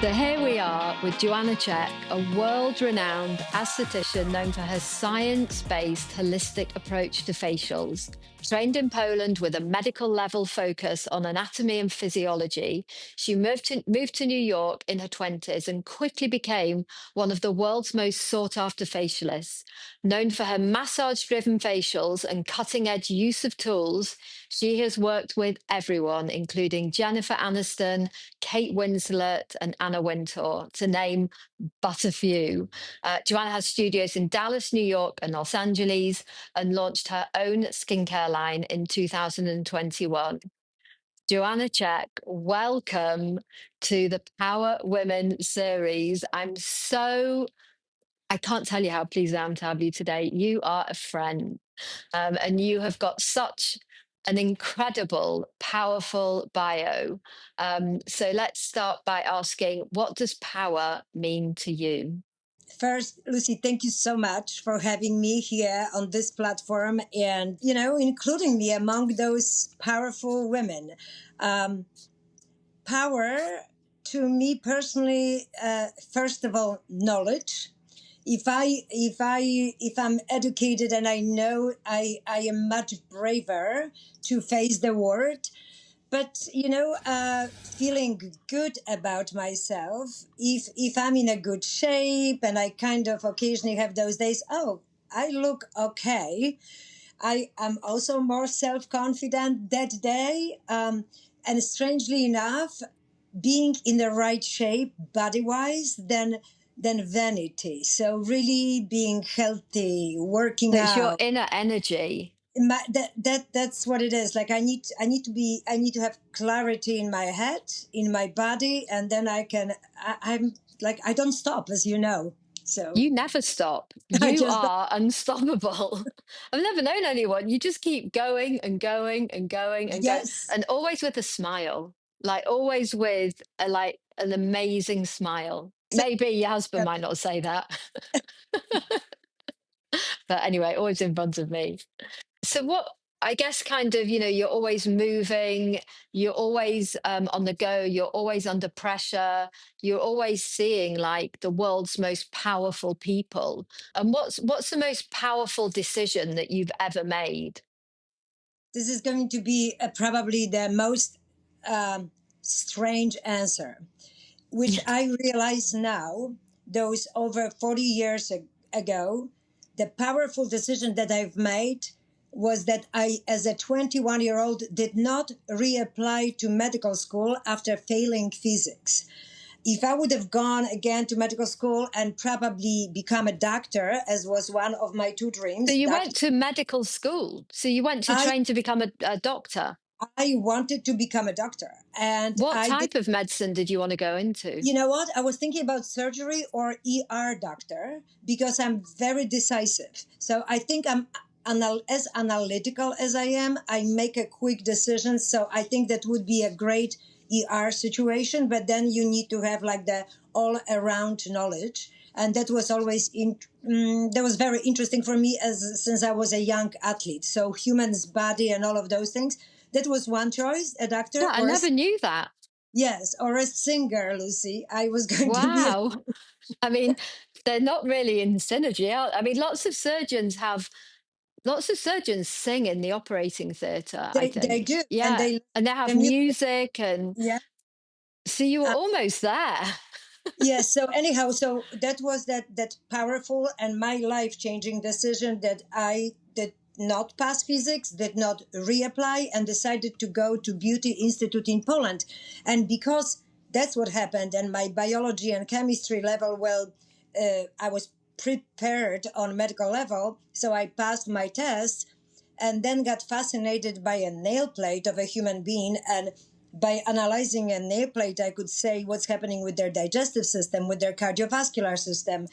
So here we are with Joanna Czech, a world-renowned aesthetician known for her science-based holistic approach to facials. Trained in Poland with a medical level focus on anatomy and physiology, she moved to New York in her 20s and quickly became one of the world's most sought-after facialists. Known for her massage-driven facials and cutting-edge use of tools, she has worked with everyone, including Jennifer Aniston, Kate Winslet, and Anna Wintour, to name but a few. Joanna has studios in Dallas, New York, and Los Angeles, and launched her own skincare line in 2021. Joanna Czech, welcome to the Power Women series. I can't tell you how pleased I am to have you today. You are a friend, and you have got such an incredible, powerful bio. So let's start by asking, what does power mean to you? First, Lucy, thank you so much for having me here on this platform and, including me among those powerful women. Power, to me personally, first of all, knowledge. If I'm educated and I know I am much braver to face the world, but feeling good about myself, if I'm in a good shape and I kind of occasionally have those days, oh, I look okay, I am also more self-confident that day, and strangely enough, being in the right shape body-wise than vanity. So really being healthy, working So it's your out, inner energy. that's what it is. Like I need to have clarity in my head, in my body, and then I'm like, I don't stop, as you know. So You never stop. I You just don't. are unstoppable. I've never known anyone. You just keep going and going and going and go, Yes. and always with a smile, like always with like an amazing smile. So, Maybe your husband might not say that, but anyway, always in front of me. So what, I guess kind of, you're always moving, you're always on the go, you're always under pressure, you're always seeing like the world's most powerful people. And what's the most powerful decision that you've ever made? this is going to be probably the most strange answer, which I realize now, those over 40 years ago, the powerful decision that I've made was that I, as a 21-year-old, did not reapply to medical school after failing physics. If I would have gone again to medical school and probably become a doctor, as was one of my two So dreams, you doctor, went to medical school. So you went to I train to become a doctor. I wanted to become a doctor, and What I did. type of medicine did you want to go into? You know what? I was thinking about surgery or ER doctor because I'm very decisive. So I think I'm as analytical as I am. I make a quick decision. So I think that would be a great ER situation. But then you need to have like the all around knowledge. And that was always that was very interesting for me since I was a young athlete. So humans body and all of those things. That was one choice, a doctor Yeah, I or a never knew that. yes, or a singer, Lucy. I was going to be Wow. I mean, they're not really in synergy. I mean, lots of surgeons sing in the operating theatre, I they think. do, and Yeah. they love And they the have music. music, and Yeah. so you were Uh, almost there. yes. So anyhow, so that was that powerful and my life changing decision that I did not pass physics, did not reapply, and decided to go to Beauty Institute in Poland, and because that's what happened, and my biology and chemistry level, well, I was prepared on medical level, so I passed my test and then got fascinated by a nail plate of a human being. And by analyzing a nail plate, I could say what's happening with their digestive system, with their cardiovascular system,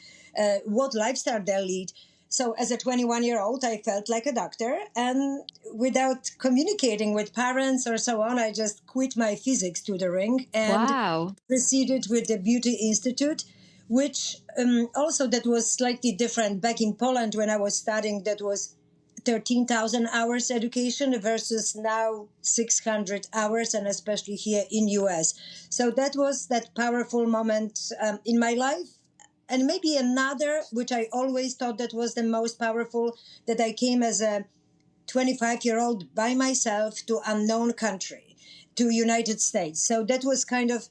what lifestyle they lead. So as a 21-year-old, I felt like a doctor. And without communicating with parents or so on, I just quit my physics tutoring and Wow. proceeded with the Beauty Institute, which also that was slightly different. Back in Poland when I was studying, that was 13,000 hours education versus now 600 hours, and especially here in US. So that was that powerful moment in my life. And maybe another, which I always thought that was the most powerful, that I came as a 25-year-old by myself to unknown country, to United States. So that was kind of,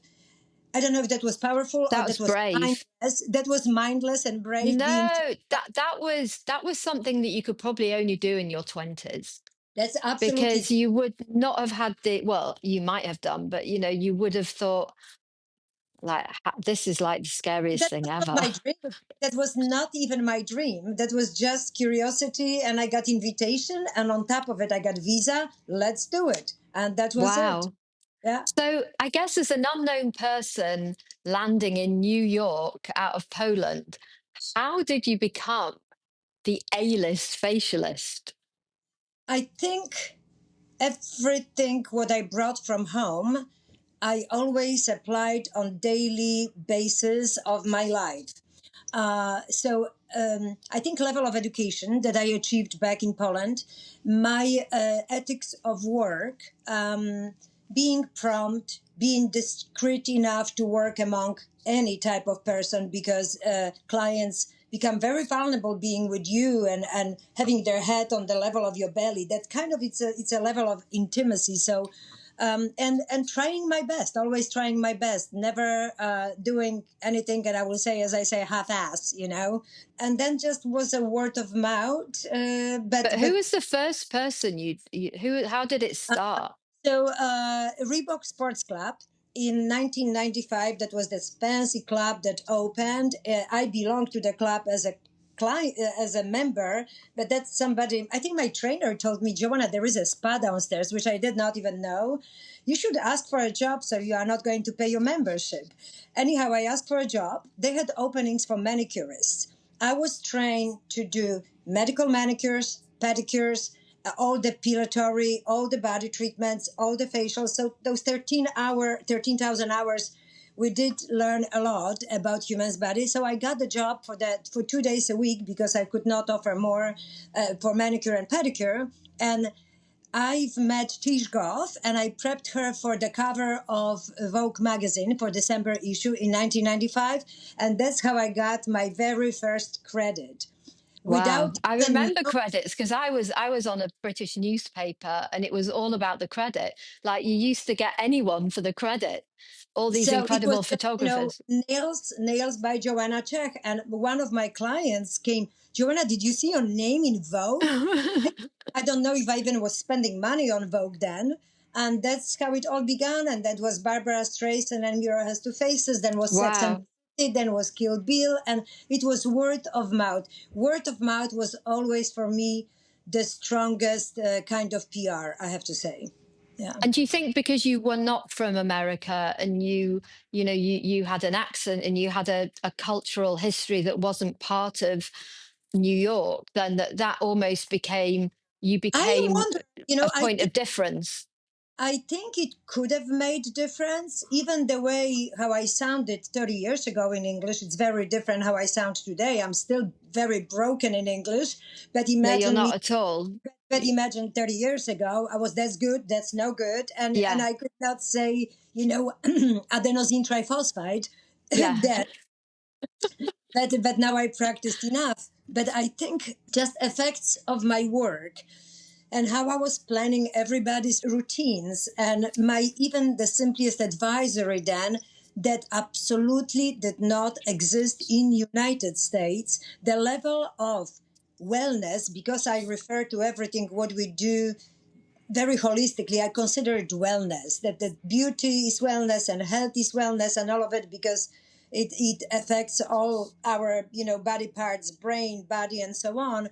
I don't know if that was powerful or That was that was brave. mindless. That was mindless and brave being. No, that was something that you could probably only do in your 20s, That's absolutely because true. you would not have had the, well, you might have done, but you would have thought, like, this is like the scariest That thing was not ever." my dream. That was not even my dream. That was just curiosity, and I got invitation, and on top of it, I got visa. Let's do it, and that was it. Wow. Yeah. So I guess as an unknown person landing in New York out of Poland, how did you become the A-list facialist? I think everything what I brought from home, I always applied on daily basis of my life. So I think level of education that I achieved back in Poland, my ethics of work, being prompt, being discreet enough to work among any type of person, because clients become very vulnerable being with you, and having their head on the level of your belly. That kind of, it's a level of intimacy. So and trying my best, always trying my best, never doing anything, and I will say, as I say, half-ass, and then just was a word of mouth. But But who was the first person how did it start? So Reebok Sports Club in 1995, that was this fancy club that opened. I belonged to the club as a client, as a member, but that's somebody, I think my trainer told me, Joanna, there is a spa downstairs, which I did not even know. You should ask for a job, so you are not going to pay your membership. Anyhow, I asked for a job. They had openings for manicurists. I was trained to do medical manicures, pedicures, all the depilatory, all the body treatments, all the facials. So those 13,000 hours, we did learn a lot about humans' body. So I got the job for that for 2 days a week, because I could not offer more for manicure and pedicure. And I've met Lucy Goff, and I prepped her for the cover of Vogue magazine for December issue in 1995. And that's how I got my very first credit. Wow. Without I even remember credits because I was on a British newspaper and it was all about the credit. Like, you used to get anyone for the credit. All these So it was incredible just, photographers. nails by Joanna Czech. And one of my clients came, Joanna, did you see your name in Vogue? I don't know if I even was spending money on Vogue then. And that's how it all began. And that was Barbara Streisand and Mirror Has Two Faces. Then was Sex and Wow. the City. Then was Kill Bill. And it was word of mouth. Word of mouth was always for me the strongest kind of PR, I have to say. Yeah. And do you think because you were not from America and you had an accent and you had a cultural history that wasn't part of New York, then that almost you I became wonder, a point of difference? I think it could have made difference. Even the way how I sounded 30 years ago in English, it's very different how I sound today. I'm still very broken in English, but No, you're imagine not me. at all. But imagine 30 years ago, I was that's good, that's no good, and Yeah, I could not say, adenosine triphosphide. yeah. Then, but now I practiced enough. But I think just effects of my work and how I was planning everybody's routines, and my even the simplest advisory then, that absolutely did not exist in United States. The level of wellness, because I refer to everything what we do very holistically, I consider it wellness, that beauty is wellness and health is wellness and all of it, because it affects all our body parts, brain, body, and so on.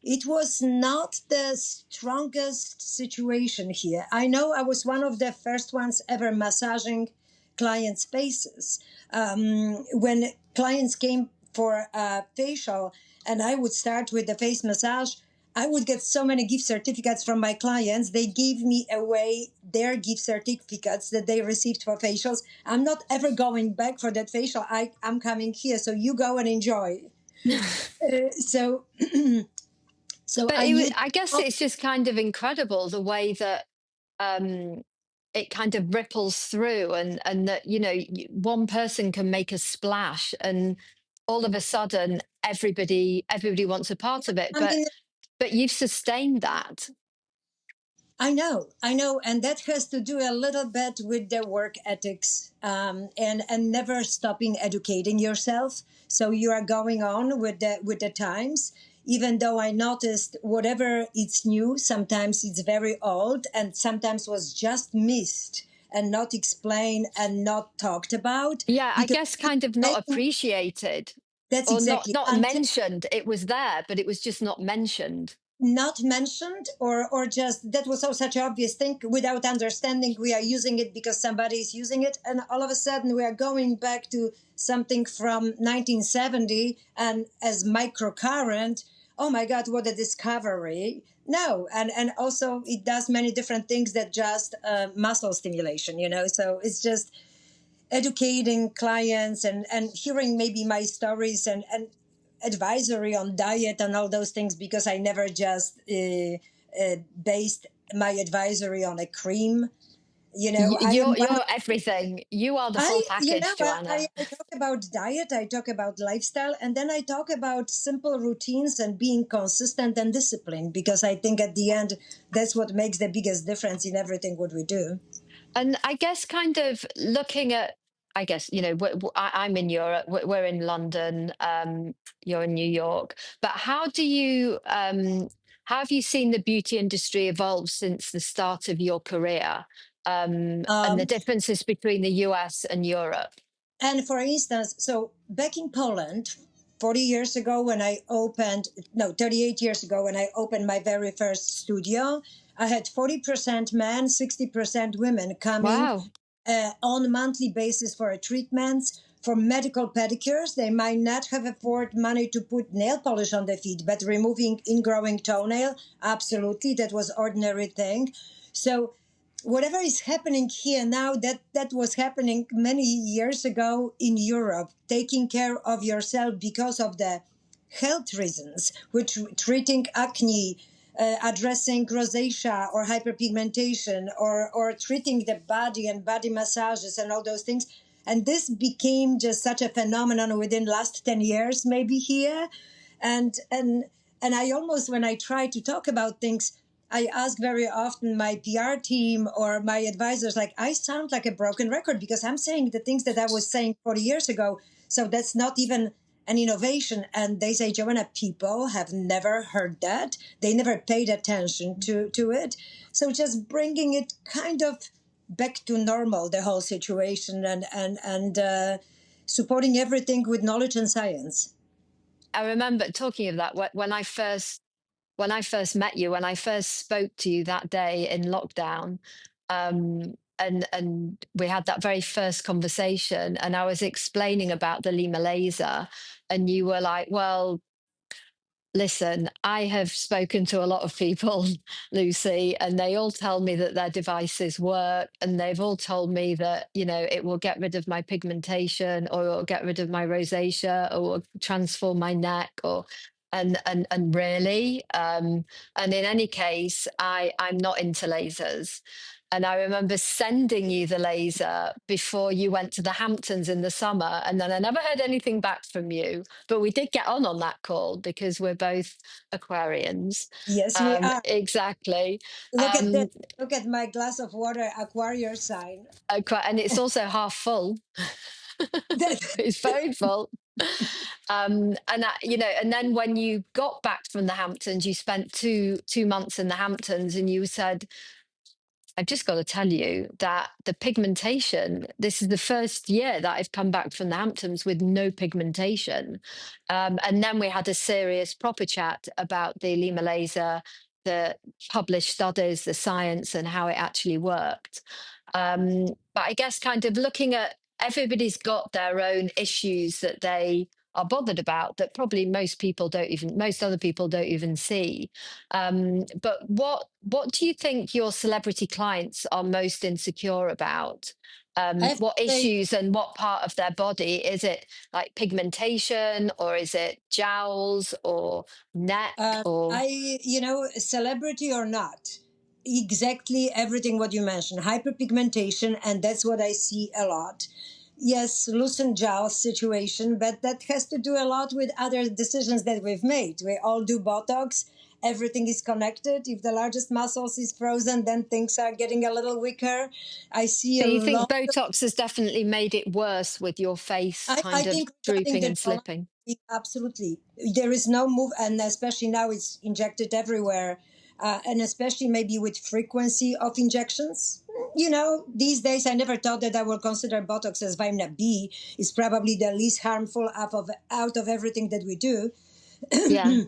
It was not the strongest situation here. I know I was one of the first ones ever massaging clients' faces. When clients came for a facial and I would start with the face massage, I would get so many gift certificates from my clients. They gave me away their gift certificates that they received for facials. I'm not ever going back for that facial. I'm coming here, so you go and enjoy. So So But I use I guess it's just kind of incredible the way that um, it kind of ripples through, and that one person can make a splash, and all of a sudden everybody wants a part of it. But something. you've sustained that. I know, and that has to do a little bit with the work ethics, and never stopping educating yourself. So you are going on with the times. Even though I noticed whatever it's new, sometimes it's very old, and sometimes was just missed and not explained and not talked about. Yeah, I Because guess kind of not appreciated, that's or exactly not until mentioned. It was there, but it was just not mentioned. not mentioned, or just that was so such an obvious thing without understanding we are using it because somebody is using it, and all of a sudden we are going back to something from 1970 and as microcurrent. Oh my god, what a discovery. No, and also it does many different things that just muscle stimulation, so it's just educating clients and hearing maybe my stories and advisory on diet and all those things, because I never just based my advisory on a cream. I am one. You're everything. You are the I, full package, Joanna. I talk about diet, I talk about lifestyle, and then I talk about simple routines and being consistent and disciplined, because I think at the end, that's what makes the biggest difference in everything what we do. And I guess kind of looking at, I guess, I'm in Europe, we're in London, you're in New York. But how have you seen the beauty industry evolve since the start of your career? And the Um, differences between the US and Europe? And for instance, so back in Poland, 40 years ago when I opened, no, 38 years ago when I opened my very first studio, I had 40% men, 60% women coming Wow. on a monthly basis for a treatments. For medical pedicures, they might not have afford money to put nail polish on their feet, but removing ingrowing toenail, absolutely, that was ordinary thing. So whatever is happening here now, that was happening many years ago in Europe. Taking care of yourself because of the health reasons, which treating acne, addressing rosacea or hyperpigmentation, or treating the body and body massages and all those things. And this became just such a phenomenon within last 10 years, maybe here. And I almost, when I try to talk about things, I ask very often my PR team or my advisors, like, I sound like a broken record because I'm saying the things that I was saying 40 years ago. So that's not even an innovation. And they say, Joanna, people have never heard that. They never paid attention to it. So just bringing it kind of back to normal, the whole situation, and supporting everything with knowledge and science. I remember talking of that when I first met you, when I first spoke to you that day in lockdown, and we had that very first conversation, and I was explaining about the Lima laser, and you were like, "Well, listen, I have spoken to a lot of people, Lucy, and they all tell me that their devices work, and they've all told me that it will get rid of my pigmentation, or it will get rid of my rosacea, or will transform my neck, or and really, and in any case, I'm not into lasers." And I remember sending you the laser before you went to the Hamptons in the summer. And then I never heard anything back from you. But we did get on that call because we're both Aquarians. Yes, we are. Exactly. Look at this. Um, Look at my glass of water, Aquarius sign. and it's also half full. That, It's very full. And then when you got back from the Hamptons, you spent two months in the Hamptons, and you said, I've just got to tell you that the pigmentation, this is the first year that I've come back from the Hamptons with no pigmentation. And then we had a serious proper chat about the Lima laser, the published studies, the science, and how it actually worked. But I guess kind of looking at, everybody's got their own issues that they are bothered about, that probably most other people don't even see. But what do you think your celebrity clients are most insecure about? I have to What say, issues and what part of their body? Is it like pigmentation, or is it jowls or neck or? celebrity or not, exactly everything what you mentioned, hyperpigmentation, and that's what I see a lot. Yes, loosened jaw situation, but that has to do a lot with other decisions that we've made. We all do Botox. Everything is connected. If the largest muscles is frozen, then things are getting a little weaker. I see So a you think lot. Botox has definitely made it worse with your face I kind of think regarding drooping the and jawline, slipping? absolutely, there is no move, and especially now it's injected everywhere, and especially maybe with frequency of injections. These days I never thought that I will consider Botox as vitamin B is probably the least harmful out of everything that we do, Yeah.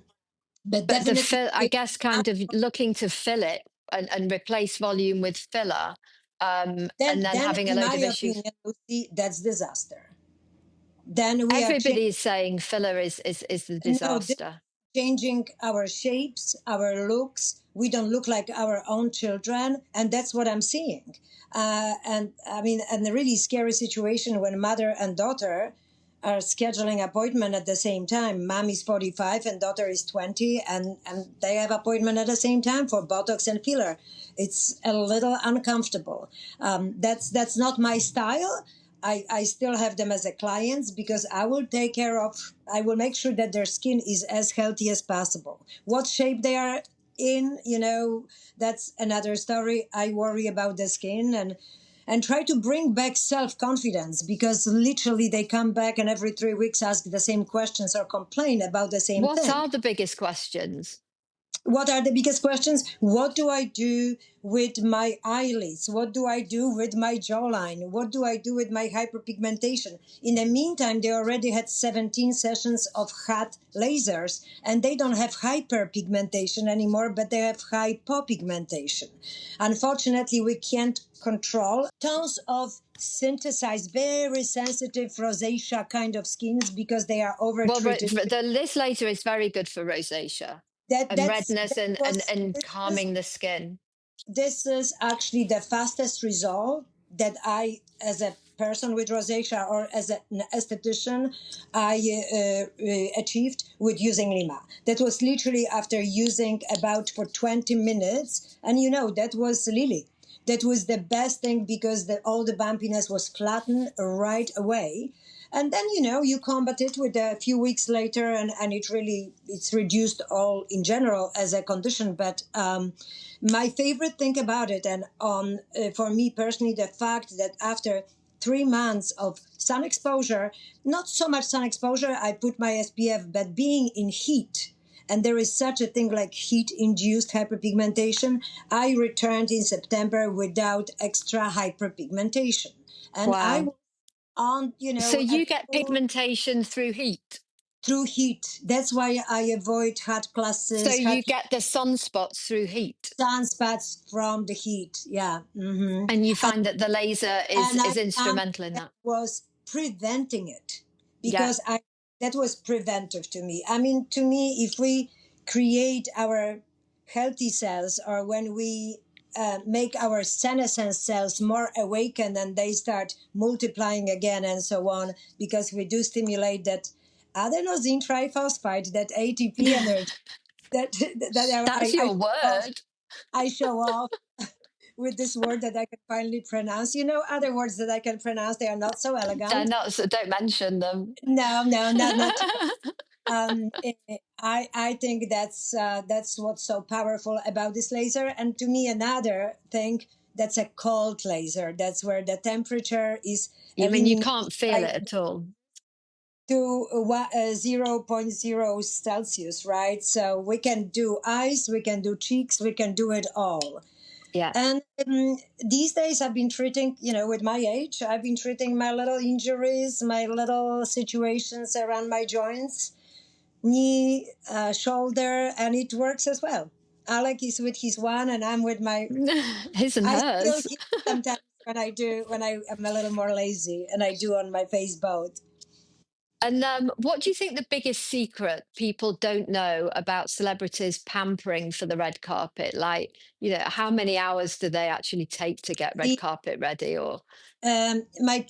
but But definitely. I guess, kind of looking to fill it and replace volume with filler, then and then then having a in load my of issues. opinion, Lucy, that's disaster. Then we are Everybody is saying filler is the no, disaster. changing our shapes, our looks. We don't look like our own children, and that's what I'm seeing. And I mean, and a really scary situation when mother and daughter are scheduling appointment at the same time. Mom is 45 and daughter is 20, and they have appointment at the same time for Botox and filler. It's a little uncomfortable. That's not my style. I still have them as a clients because I will make sure that their skin is as healthy as possible. What shape they are in, that's another story. I worry about the skin and try to bring back self-confidence because literally they come back and every 3 weeks ask the same questions or complain about the same What thing. are the biggest questions? What are the biggest questions? What do I do with my eyelids? What do I do with my jawline? What do I do with my hyperpigmentation? In the meantime, they already had 17 sessions of hot lasers and they don't have hyperpigmentation anymore, but they have hypopigmentation. Unfortunately, we can't control tons of synthesized, very sensitive rosacea kind of skins because they are Well, overtreated. this laser is very good for rosacea That and that's redness that and was calming the skin. this is actually the fastest result that I, as a person with rosacea or as an aesthetician, I achieved with using Lyma. That was literally after using about for 20 minutes. And that was Lily. That was the best thing because all the bumpiness was flattened right away. And then, you combat it with a few weeks later and it's reduced all in general as a condition. But my favorite thing about it, and for me personally, the fact that after 3 months of sun exposure, not so much sun exposure, I put my SPF, but being in heat, and there is such a thing like heat-induced hyperpigmentation, I returned in September without extra hyperpigmentation. And I Wow. was on, So at you get full pigmentation through heat. through heat. That's why I avoid hot So classes, you hot get the sunspots through heat. sunspots from the heat. Yeah. And you And, find that the laser and I is found instrumental in that that. was preventing it Yeah. because that was preventive to me. I mean, to me, if we create our healthy cells or when we make our senescence cells more awakened and they start multiplying again and so on, because we do stimulate that adenosine triphosphate, that ATP energy that That's your off. word. I show off with this word that I can finally pronounce. Other words that I can pronounce, they are not so elegant. Not, so don't mention them. No, no, not. I think that's what's so powerful about this laser. And to me, another thing, that's a cold laser. That's where the temperature is You mean you eliminated can't feel by it at all? to zero point 0.0 Celsius, right? So we can do eyes, we can do cheeks, we can do it all. Yeah. And these days, I've been treating, with my age, I've been treating my little injuries, my little situations around my joints, knee, shoulder, and it works as well. Alec is with his one, and I'm with my. His and I still hers. keep sometimes when I am a little more lazy, and I do on my face both. And what do you think the biggest secret people don't know about celebrities pampering for the red carpet? Like, how many hours do they actually take to get red The, carpet ready? Or my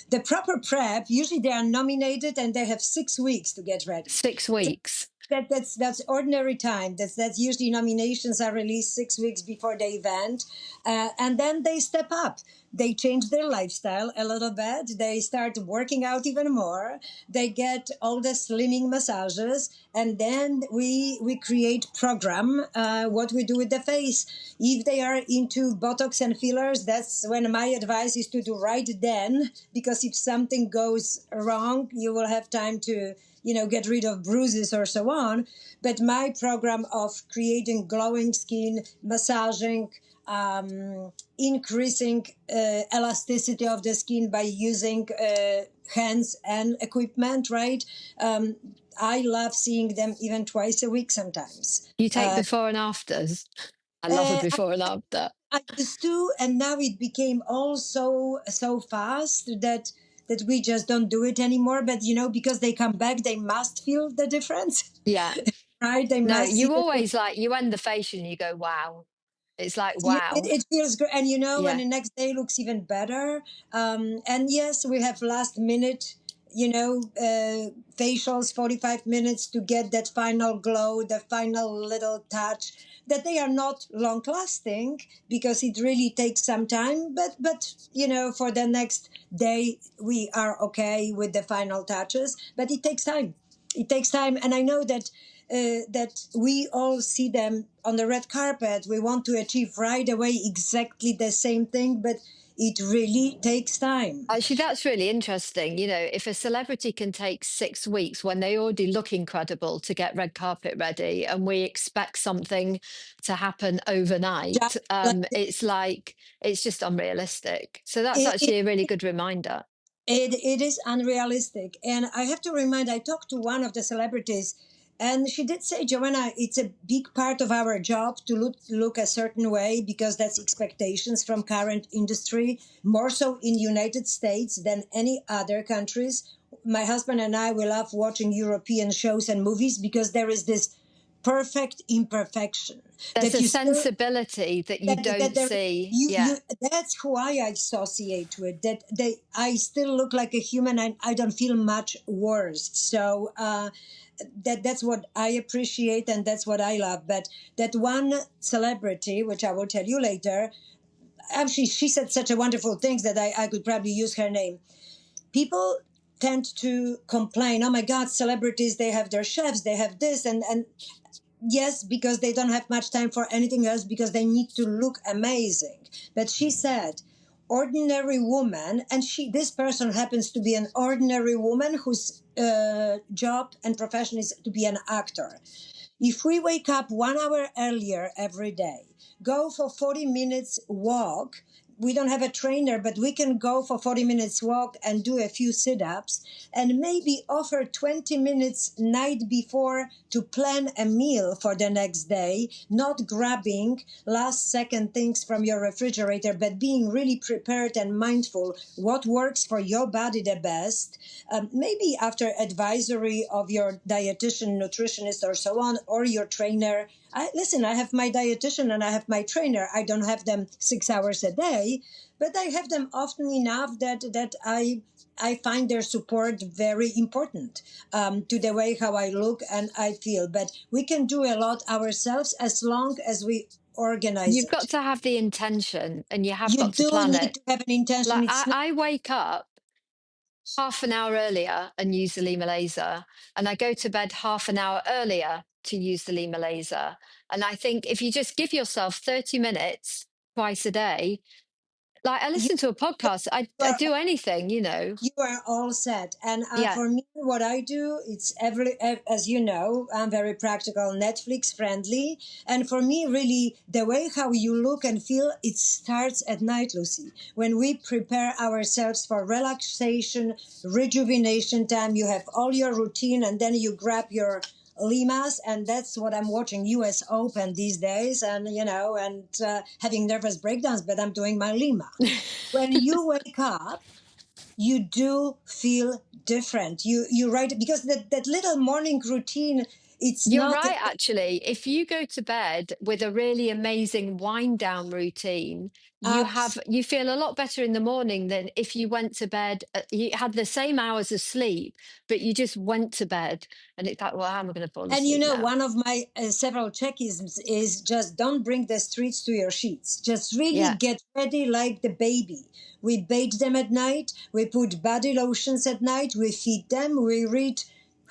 the proper prep, usually they are nominated and they have 6 weeks to get ready. 6 weeks? That's ordinary time. That's usually nominations are released 6 weeks before the event, and then they step up. They change their lifestyle a little bit. They start working out even more. They get all the slimming massages, and then we create program. What we do with the face. If they are into Botox and fillers, that's when my advice is to do right then, because if something goes wrong, you will have time to get rid of bruises or so on. But my program of creating glowing skin, massaging, increasing elasticity of the skin by using hands and equipment, right? I love seeing them even twice a week sometimes. You take before and afters? I love a Uh, before and after. I used to, and now it became all so fast that we just don't do it anymore. But because they come back, they must feel the difference, Yeah. right? They No, must see you the always like, you end the facial and you go, wow. It's like, yeah, it, wow. it feels great, and and Yeah. the next day looks even better. And yes, we have last minute, facials, 45 minutes to get that final glow, the final little touch. That they are not long lasting because it really takes some time. But for the next day we are okay with the final touches. But it takes time. It takes time, and I know that we all see them on the red carpet. We want to achieve right away exactly the same thing, but it really takes time. Actually, that's really interesting. If a celebrity can take 6 weeks when they already look incredible to get red carpet ready, and we expect something to happen overnight, Just like it's just unrealistic. So that's it, it, actually a really good reminder. it is unrealistic. And I have to remind, I talked to one of the celebrities, and she did say, Joanna, it's a big part of our job to look a certain way because that's expectations from current industry, more so in United States than any other countries. My husband and I, we love watching European shows and movies because there is this perfect imperfection There's that a you still sensibility that you that don't there see. you Yeah. that's who I associate with, that I still look like a human, and I don't feel much worse. So that's what I appreciate, and that's what I love. But that one celebrity, which I will tell you later, actually she said such a wonderful things that I could probably use her name. People tend to complain, oh my god, celebrities, they have their chefs, they have this, and yes, because they don't have much time for anything else because they need to look amazing. But she said, ordinary woman, and this person happens to be an ordinary woman whose job and profession is to be an actor. If we wake up 1 hour earlier every day, go for 40 minutes walk, we don't have a trainer, but we can go for 40 minutes walk and do a few sit-ups, and maybe offer 20 minutes night before to plan a meal for the next day, not grabbing last second things from your refrigerator, but being really prepared and mindful what works for your body the best. Maybe after advisory of your dietitian, nutritionist, or so on, or your trainer. I have my dietitian and I have my trainer. I don't have them 6 hours a day, but I have them often enough that I find their support very important to the way how I look and I feel. But we can do a lot ourselves as long as we organize You've got it. to have the intention and you have You got to do plan need it. to have an intention. Like It's not. I wake up half an hour earlier and use the Lima laser, and I go to bed half an hour earlier to use the Lima laser. And I think if you just give yourself 30 minutes twice a day, like I You, listen to a podcast, you I are do anything. you are all set. And Yeah. for me, what I do, it's as you know, I'm very practical, Netflix friendly. And for me, really, the way how you look and feel, it starts at night, Lucy. When we prepare ourselves for relaxation, rejuvenation time, you have all your routine, and then you grab your Limas, and that's what I'm watching US Open these days, and having nervous breakdowns, but I'm doing my Lima. When you wake up, you do feel different. You right, because that little morning routine, it's You're not right, actually. If you go to bed with a really amazing wind down routine, abs you feel a lot better in the morning than if you went to bed, you had the same hours of sleep, but you just went to bed and it's like, well, how am I going to fall and asleep now? one of my several checkisms is just don't bring the streets to your sheets. Just really Yeah, get ready like the baby. We bathe them at night. We put body lotions at night. We feed them. We read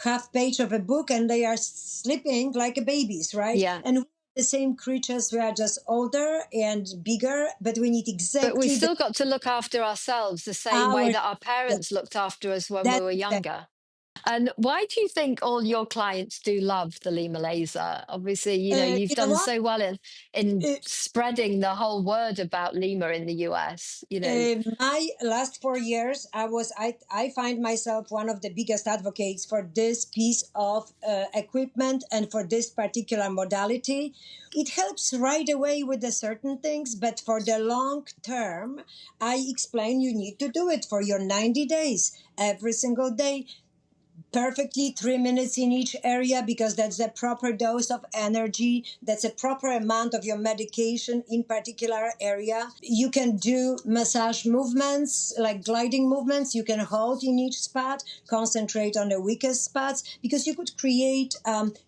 half page of a book, and they are sleeping like a babies, right? yeah. And we're the same creatures. We are just older and bigger, but we need But we exactly the still got to look after ourselves the same way hour. that our parents looked after us when we That were that younger. And why do you think all your clients do love the Lima laser? Obviously, you've you know done what? so well in Uh, spreading the whole word about Lima in the US. my last 4 years, I find myself one of the biggest advocates for this piece of equipment and for this particular modality. It helps right away with the certain things, but for the long term, I explain you need to do it for your 90 days every single day, perfectly 3 minutes in each area, because that's the proper dose of energy, that's a proper amount of your medication in particular area. You can do massage movements like gliding movements. You can hold in each spot, concentrate on the weakest spots, because you could create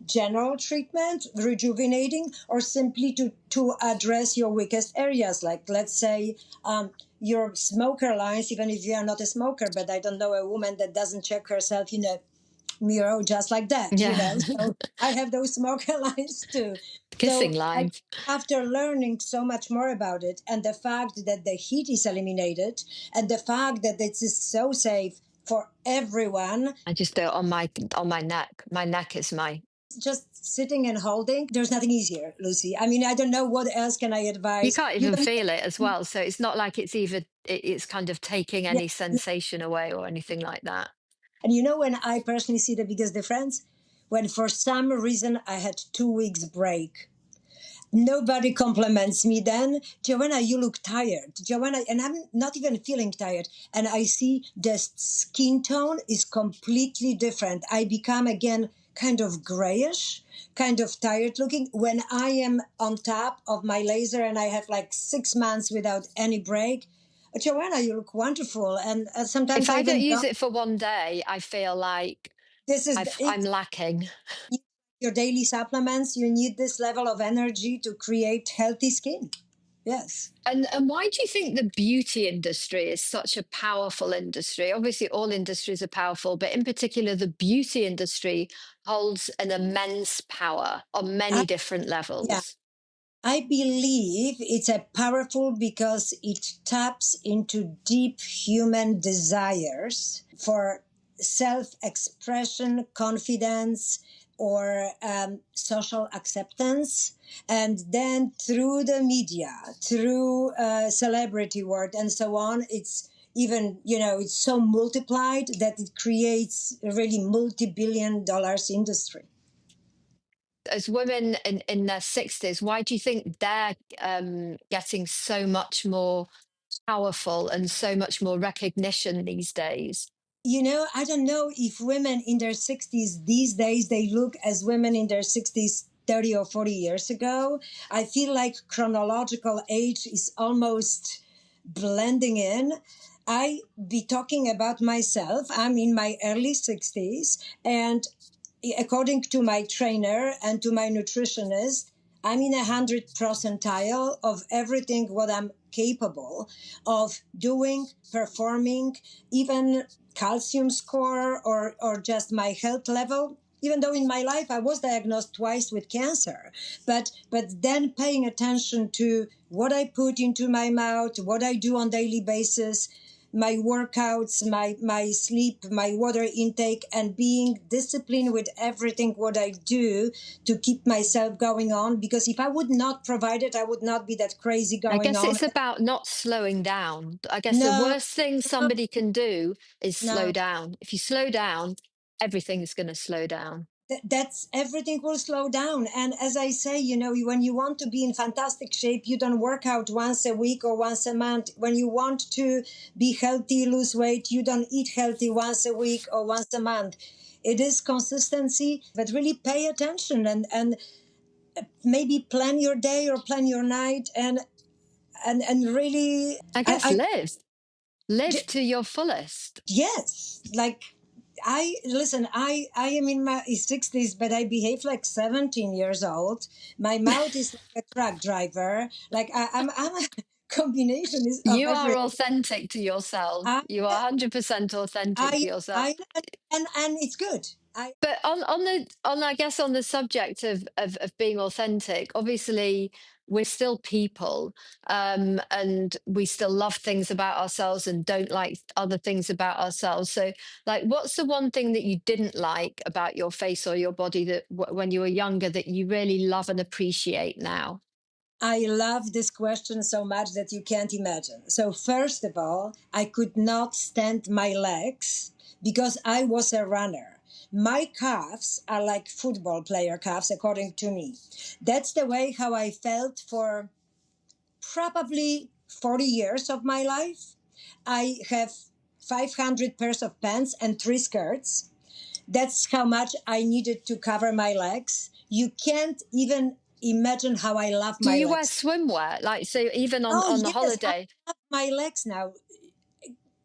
general treatment, rejuvenating, or simply to address your weakest areas, like let's say your smoker lines, even if you are not a smoker. But I don't know a woman that doesn't check herself in a mirror just like that, Yeah. So I have those smoker lines too. Kissing So lines. after learning so much more about it, and the fact that the heat is eliminated, and the fact that it is so safe for everyone, I just do it on my neck. My neck is my just sitting and holding, there's nothing easier, Lucy. I mean, I don't know what else can I you advise. can't You even don't feel it as well. So it's not like it's kind of taking yeah. any sensation away or anything like that. And when I personally see the biggest difference? When for some reason I had 2 weeks break. Nobody compliments me then. Joanna, you look tired. Joanna, and I'm not even feeling tired. And I see the skin tone is completely different. I become again kind of grayish, kind of tired looking when I am on top of my laser and I have like 6 months without any break. Joanna, you look wonderful. And If sometimes I I don't even use it for one day, I feel like this is I'm it. lacking. Your daily supplements, you need this level of energy to create healthy skin. Yes. And why do you think the beauty industry is such a powerful industry? Obviously, all industries are powerful, but in particular, the beauty industry holds an immense power on I, many different yeah. levels. I believe it's a powerful because it taps into deep human desires for self-expression, confidence, or social acceptance. And then through the media, through celebrity world and so on, it's even, it's so multiplied that it creates a really multi-billion dollars industry. As women in their 60s, why do you think they're getting so much more powerful and so much more recognition these days? I don't know if women in their 60s these days they look as women in their 60s 30 or 40 years ago. I feel like chronological age is almost blending in. I be talking about myself. I'm in my early 60s, and according to my trainer and to my nutritionist, I'm in 100 percentile of everything what I'm capable of doing, performing, even calcium score or just my health level. Even though in my life I was diagnosed twice with cancer, but then paying attention to what I put into my mouth, what I do on daily basis, my workouts, my sleep, my water intake, and being disciplined with everything what I do to keep myself going on. Because if I would not provide it, I would not be that crazy I going guess on. it's about not slowing down. I guess the No, worst thing no, somebody can do is slow no. down. If you slow down, everything's going to slow down. that's everything will slow down. And as I say, when you want to be in fantastic shape, you don't work out once a week or once a month. When you want to be healthy, lose weight, you don't eat healthy once a week or once a month. It is consistency, but really pay attention and maybe plan your day or plan your night and really I guess live j- to your fullest. yes, like I am in my 60s, but I behave like 17 years old. My mouth is like a truck driver. Like I'm a combination of You are everything. authentic to yourself. I You are 100% authentic to yourself. I and it's good. But on I guess on the subject of being authentic, obviously we're still people, and we still love things about ourselves and don't like other things about ourselves. So, like, what's the one thing that you didn't like about your face or your body that when you were younger that you really love and appreciate now? I love this question so much that you can't imagine. So, first of all, I could not stand my legs because I was a runner. My calves are like football player calves, according to me. That's the way how I felt for probably 40 years of my life. I have 500 pairs of pants and 3 skirts. That's how much I needed to cover my legs. You can't even imagine how I love Do my you wear legs. swimwear? Like, so even Oh, on the yes, I holiday? love my legs now.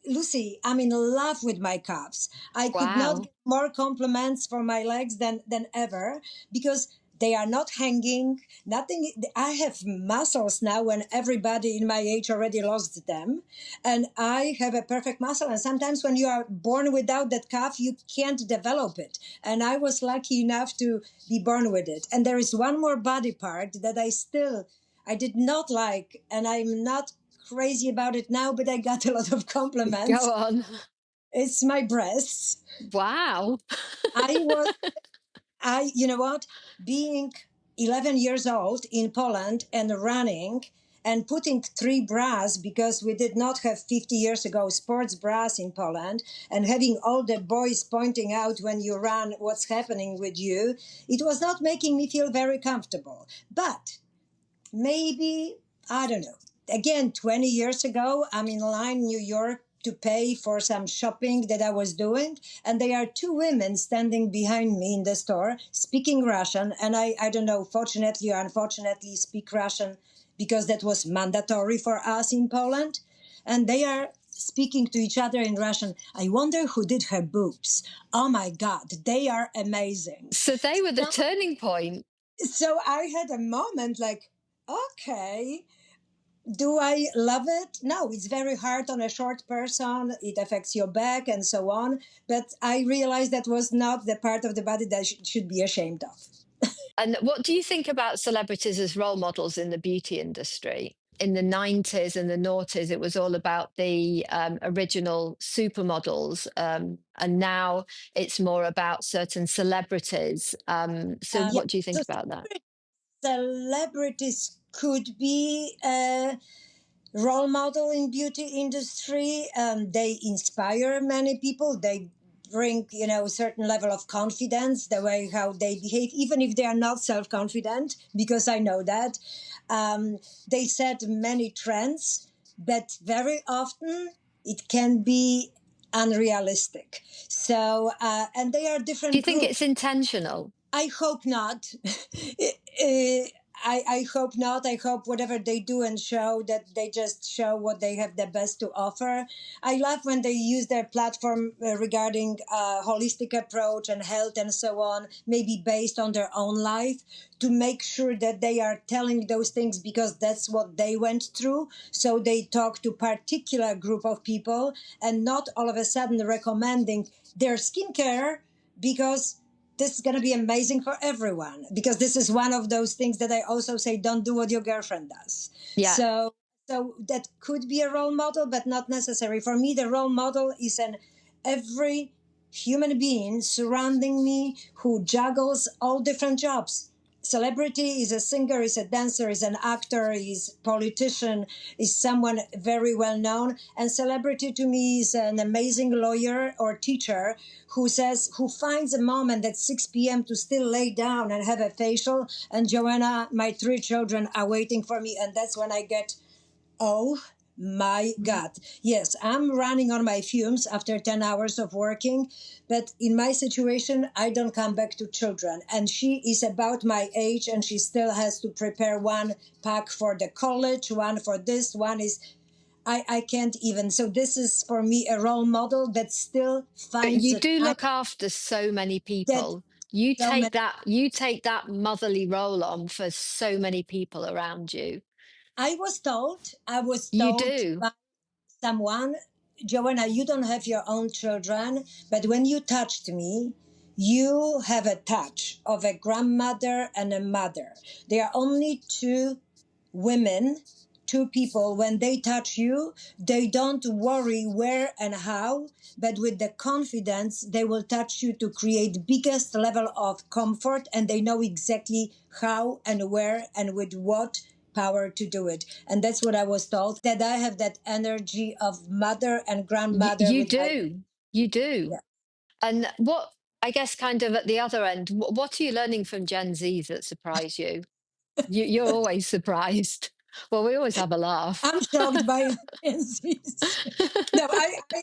Lucy, I'm in love with my calves. I could not Wow. get more compliments for my legs than ever because they are not hanging. Nothing. I have muscles now when everybody in my age already lost them. And I have a perfect muscle. And sometimes when you are born without that calf, you can't develop it. And I was lucky enough to be born with it. And there is one more body part that I did not like, and I'm not crazy about it now, but I got a lot of Go compliments. on. It's my breasts. Wow. I was, you know what, being 11 years old in Poland and running and putting 3 bras because we did not have 50 years ago sports bras in Poland and having all the boys pointing out when you run what's happening with you, it was not making me feel very comfortable. But maybe, I don't know. Again, 20 years ago, I'm in line in New York to pay for some shopping that I was doing. And there are 2 women standing behind me in the store speaking Russian. And I don't know, fortunately or unfortunately, speak Russian because that was mandatory for us in Poland. And they are speaking to each other in Russian. I wonder who did her boobs. Oh my God, they are amazing. So they were the turning point. So I had a moment like, okay, do I love it? No, it's very hard on a short person. It affects your back and so on. But I realized that was not the part of the body that should be ashamed of. And what do you think about celebrities as role models in the beauty industry? In the 90s and the noughties, it was all about the original supermodels. And now it's more about certain celebrities. So, Yeah. what do you So think about that? celebrities could be a role model in beauty industry. They inspire many people. They bring a certain level of confidence, the way how they behave, even if they are not self-confident, because I know that. They set many trends, but very often it can be unrealistic. So and they are Do different you think groups. it's intentional? I hope not. Eh, I hope not. I hope whatever they do and show that they just show what they have the best to offer. I love when they use their platform regarding holistic approach and health and so on, maybe based on their own life, to make sure that they are telling those things because that's what they went through. So they talk to particular group of people and not all of a sudden recommending their skincare because this is going to be amazing for everyone because this is one of those things that I also say don't do what your girlfriend does. Yeah. So that could be a role model but not necessary for me. The role model is an every human being surrounding me who juggles all different jobs. celebrity, is a singer, is a dancer, is an actor, is politician, is someone very well known. And celebrity to me is an amazing lawyer or teacher who finds a moment at 6 p.m. to still lay down and have a facial. And Joanna, my 3 children are waiting for me, and that's when I get, oh my God. Yes, I'm running on my fumes after 10 hours of working, but in my situation, I don't come back to children. And she is about my age, and she still has to prepare one pack for the college, one for this, one is. I can't even. So this is for me a role model that still But finds you the do time look after so many that people. so many. You take that motherly role on for so many people around you. I was You told do. by someone, Joanna, you don't have your own children, but when you touched me, you have a touch of a grandmother and a mother. There are only 2 women, 2 people. When they touch you, they don't worry where and how, but with the confidence, they will touch you to create biggest level of comfort, and they know exactly how and where and with what power to do it. And that's what I was told, that I have that energy of mother and grandmother You with my. do. You do. Yeah. And what, I guess, kind of at the other end, what are you learning from Gen Zs that surprise you? You're always surprised. Well, we always have a laugh. I'm shocked by Nancy's. No,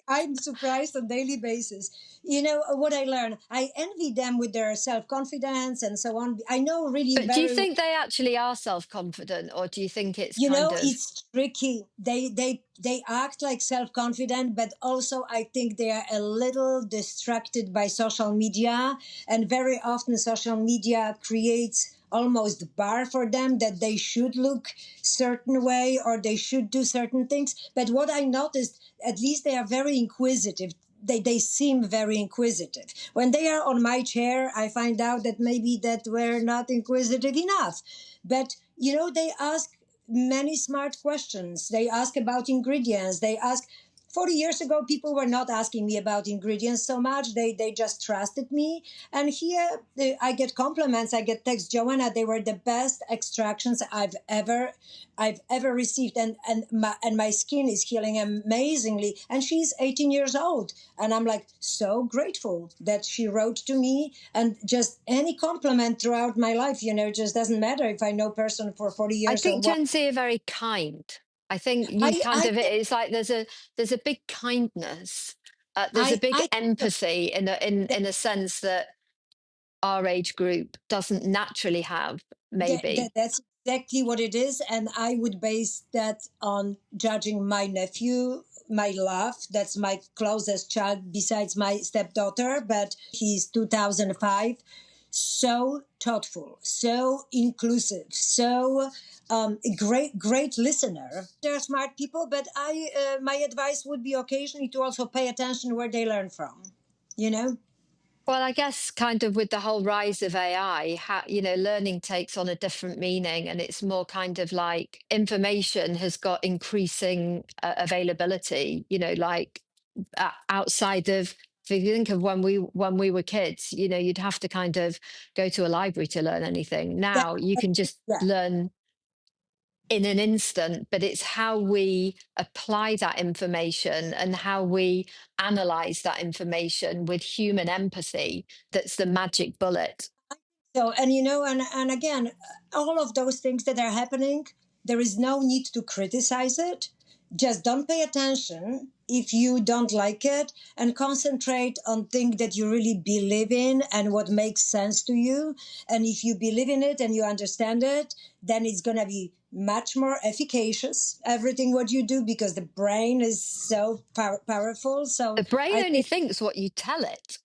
I'm surprised on daily basis. You know what I learn? I envy them with their self confidence and so on. I know really But do you very well. think they actually are self-confident, or do you think it's kind of, It's tricky. They act like self confident, but also I think they are a little distracted by social media, and very often social media creates almost bar for them that they should look certain way or they should do certain things. But what I noticed, at least they are very inquisitive. They seem very inquisitive. When they are on my chair, I find out that maybe that we're not inquisitive enough. But they ask many smart questions. They ask about ingredients. They ask. 40 years ago, people were not asking me about ingredients so much. They just trusted me. And here, I get compliments. I get texts. Joanna, they were the best extractions I've ever received, and my skin is healing amazingly. And she's 18 years old, and I'm like so grateful that she wrote to me. And just any compliment throughout my life, just doesn't matter if I know person for 40 I years or think what. Gen Z are very kind. I think you kind I of, think it's like there's a big kindness. There's a big I think empathy in a sense that our age group doesn't naturally have, maybe. that's exactly what it is, and I would base that on judging my nephew, my love. That's my closest child besides my stepdaughter, but he's 2005. So thoughtful, so inclusive, so great listener. They're smart people, but my advice would be occasionally to also pay attention where they learn from. You know. Well, I guess kind of with the whole rise of AI, learning takes on a different meaning, and it's more kind of like information has got increasing availability. Like outside of, if you think of when we were kids, you'd have to kind of go to a library to learn anything. That, Now you can just yeah. learn in an instant, but it's how we apply that information and how we analyze that information with human empathy that's the magic bullet. So, and again, all of those things that are happening, there is no need to criticize it. Just don't pay attention if you don't like it, and concentrate on things that you really believe in and what makes sense to you. And if you believe in it and you understand it, then it's going to be much more efficacious, everything what you do, because the brain is so powerful. So The brain I only think, thinks what you tell it.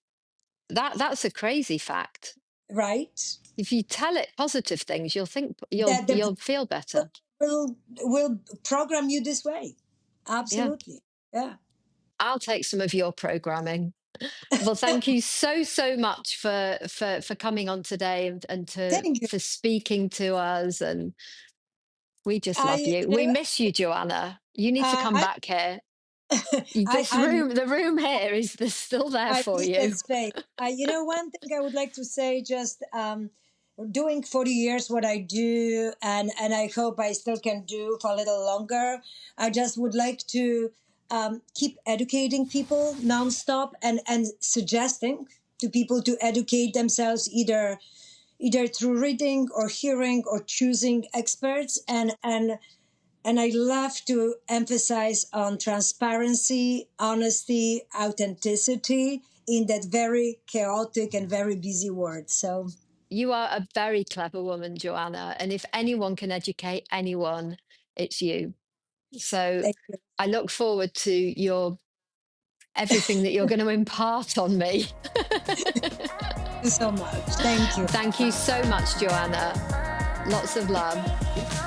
That's a crazy fact. right, If you tell it positive things, you'll think you'll that the you'll feel better. will program you this way. Yeah. Absolutely. Yeah. I'll take some of your programming. Well, thank you so much for coming on today, and Thank you. for speaking to us, and we just love I you. you We know miss you, Joanna. You need to come I back here. I I'm The room here is still there I for need that you. space. One thing I would like to say, just doing 40 years what I do, and I hope I still can do for a little longer. I just would like to keep educating people nonstop, and suggesting to people to educate themselves either through reading or hearing or choosing experts, and I love to emphasize on transparency, honesty, authenticity in that very chaotic and very busy world. So You are a very clever woman, Joanna. And if anyone can educate anyone, it's you. So thank you I look forward to your everything that you're going to impart on me. so much. Thank you. Thank you so much, Joanna. Lots of love.